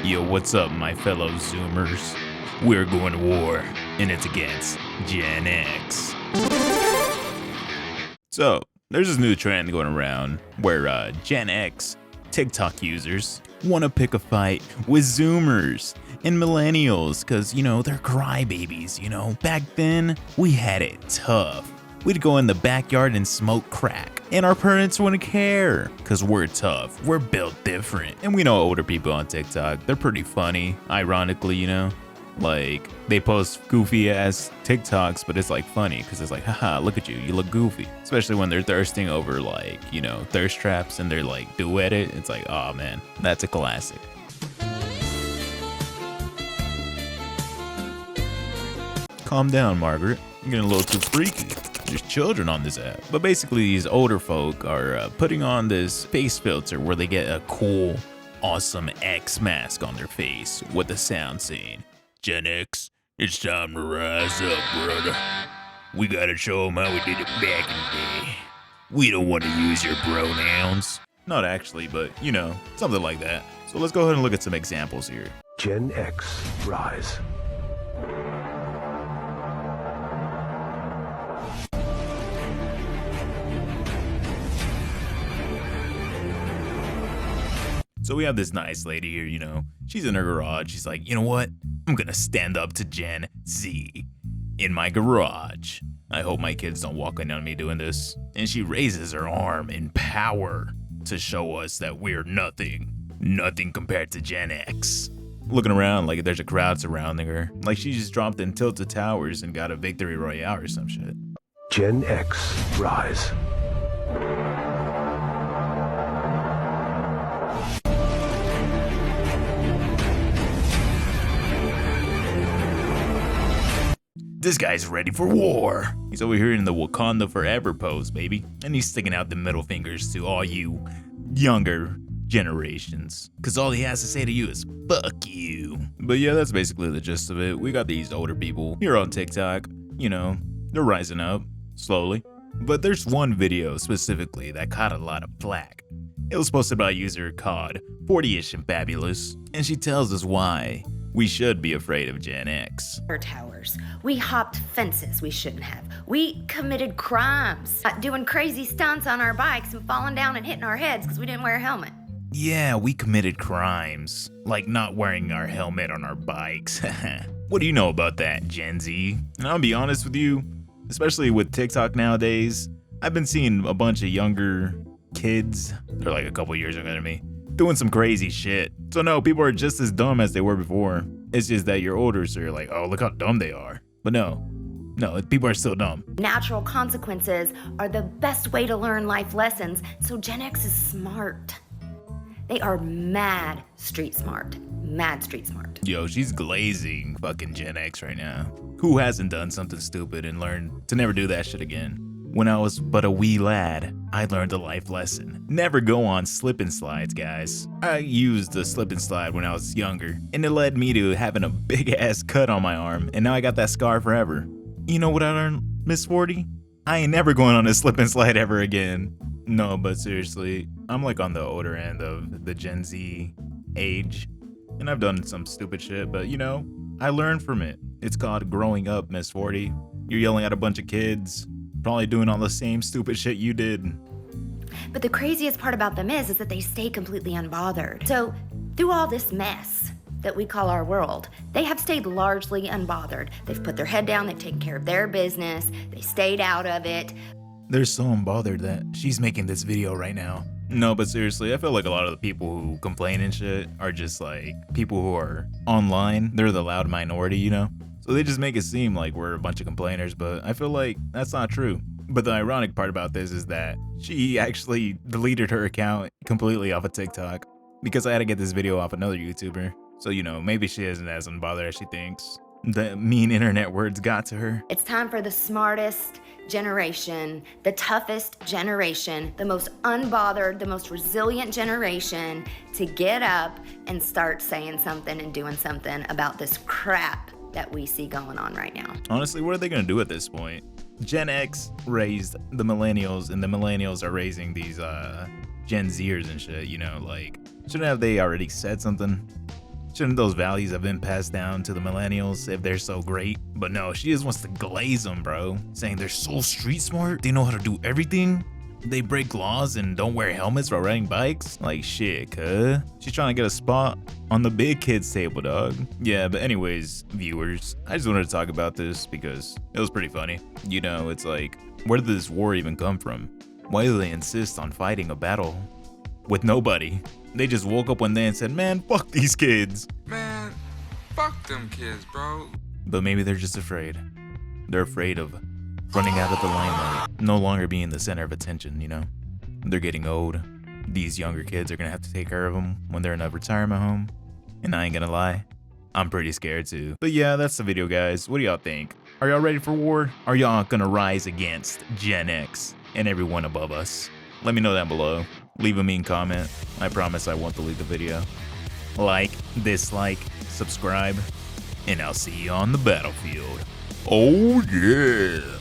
Yo, what's up, my fellow Zoomers? We're going to war, and it's against Gen X. So, there's this new trend going around where Gen X TikTok users want to pick a fight with Zoomers and millennials because, they're crybabies, Back then, we had it tough. We'd go in the backyard and smoke crack, and our parents wouldn't care because we're tough, we're built different. And we know older people on TikTok, they're pretty funny, ironically, Like, they post goofy ass TikToks, but it's like funny because it's like, haha, look at you, you look goofy. Especially when they're thirsting over like, thirst traps and they're like duet it. It's like, oh man, that's a classic. Calm down, Margaret. You're getting a little too freaky. There's children on this app. But basically, these older folk are putting on this face filter where they get a cool, awesome X mask on their face with the sound saying, Gen X, it's time to rise up, brother. We gotta show them how we did it back in the day. We don't want to use your pronouns. Not actually, but, something like that. So let's go ahead and look at some examples here. Gen X, rise. So we have this nice lady here, she's in her garage. She's like, you know what? I'm gonna stand up to Gen Z in my garage. I hope my kids don't walk in on me doing this. And she raises her arm in power to show us that we're nothing compared to Gen X. Looking around like there's a crowd surrounding her, like she just dropped in Tilted Towers and got a victory royale or some shit. Gen X, rise. This guy's ready for war. He's over here in the Wakanda Forever pose, baby. And he's sticking out the middle fingers to all you younger generations. Cause all he has to say to you is, fuck you. But yeah, that's basically the gist of it. We got these older people here on TikTok. They're rising up, slowly. But there's one video specifically that caught a lot of flack. It was posted by a user called 40ish and Fabulous. And she tells us why we should be afraid of Gen X. Towers. We hopped fences we shouldn't have. We committed crimes, doing crazy stunts on our bikes and falling down and hitting our heads because we didn't wear a helmet. Yeah, we committed crimes, like not wearing our helmet on our bikes. What do you know about that, Gen Z? And I'll be honest with you, especially with TikTok nowadays, I've been seeing a bunch of younger kids, they're like a couple years younger than me, doing some crazy shit. So no, people are just as dumb as they were before. It's just that you're older, so you're like, oh, look how dumb they are. But no, people are still dumb. Natural consequences are the best way to learn life lessons, so Gen X is smart. They are mad street smart. Yo, she's glazing fucking Gen X right now. Who hasn't done something stupid and learned to never do that shit again? When I was but a wee lad, I learned a life lesson. Never go on slip and slides, guys. I used the slip and slide when I was younger, and it led me to having a big ass cut on my arm, and now I got that scar forever. You know what I learned, Miss 40? I ain't never going on a slip and slide ever again. No, but seriously, I'm like on the older end of the Gen Z age, and I've done some stupid shit, but I learned from it. It's called growing up, Miss 40. You're yelling at a bunch of kids, probably doing all the same stupid shit you did. But the craziest part about them is that they stay completely unbothered. So through all this mess that we call our world, they have stayed largely unbothered. They've put their head down, they've taken care of their business, they stayed out of it. They're so unbothered that she's making this video right now. No, but seriously, I feel like a lot of the people who complain and shit are just like people who are online. They're the loud minority, So they just make it seem like we're a bunch of complainers, but I feel like that's not true. But the ironic part about this is that she actually deleted her account completely off of TikTok because I had to get this video off another YouTuber. So, maybe she isn't as unbothered as she thinks. The mean internet words got to her. It's time for the smartest generation, the toughest generation, the most unbothered, the most resilient generation to get up and start saying something and doing something about this crap that we see going on right now. Honestly, what are they gonna do at this point? Gen X raised the millennials, and the millennials are raising these Gen Zers and shit, like, shouldn't have they already said something? Shouldn't those values have been passed down to the millennials if they're so great? But no, she just wants to glaze them, bro. Saying they're so street smart, they know how to do everything. They break laws and don't wear helmets while riding bikes? Like shit, cuh. She's trying to get a spot on the big kids table, dog. Yeah, but anyways, viewers, I just wanted to talk about this because it was pretty funny. You know, it's like, where did this war even come from? Why do they insist on fighting a battle with nobody? They just woke up one day and said, man, fuck these kids. Man, fuck them kids, bro. But maybe they're just afraid. They're afraid of running out of the limelight, no longer being the center of attention, you know? They're getting old. These younger kids are gonna have to take care of them when they're in a retirement home. And I ain't gonna lie, I'm pretty scared too. But yeah, that's the video, guys. What do y'all think? Are y'all ready for war? Are y'all gonna rise against Gen X and everyone above us? Let me know down below. Leave a mean comment. I promise I won't delete the video. Like, dislike, subscribe, and I'll see you on the battlefield. Oh yeah!